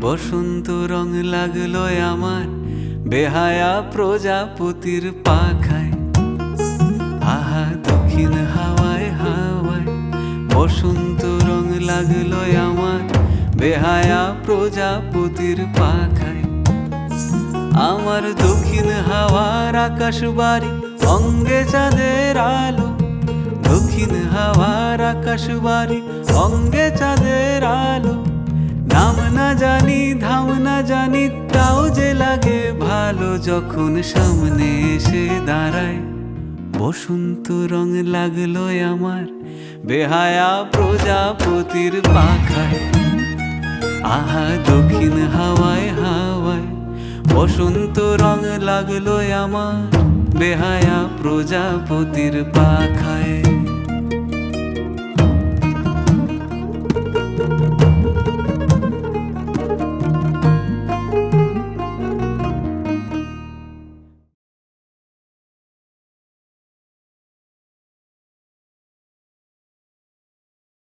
বসন্ত রং লাগলো আমার বেহায়া প্রজাপতির পাখায়। আহা দক্ষিণ হাওয়ায় হাওয়ায় বসন্ত রং লাগলো আমার বেহায়া প্রজাপতির পাখায়। আমার দক্ষিণ হাওয়ার আকাশ বাড়ি অঙ্গে চাঁদের আলো, দক্ষিণ হাওয়ার আকাশ বাড়ি অঙ্গে চাঁদের আলো। নাম না জানি ধাম না জানি তাও যে লাগে ভালো যখন সামনে এসে দাঁড়ায়। বসন্ত রং লাগলো আমার বেহায়া প্রজাপতির পাখায়। আহা দক্ষিণ হাওয়ায় হাওয়ায় বসন্ত রং লাগলো আমার বেহায়া প্রজাপতির পাখায়।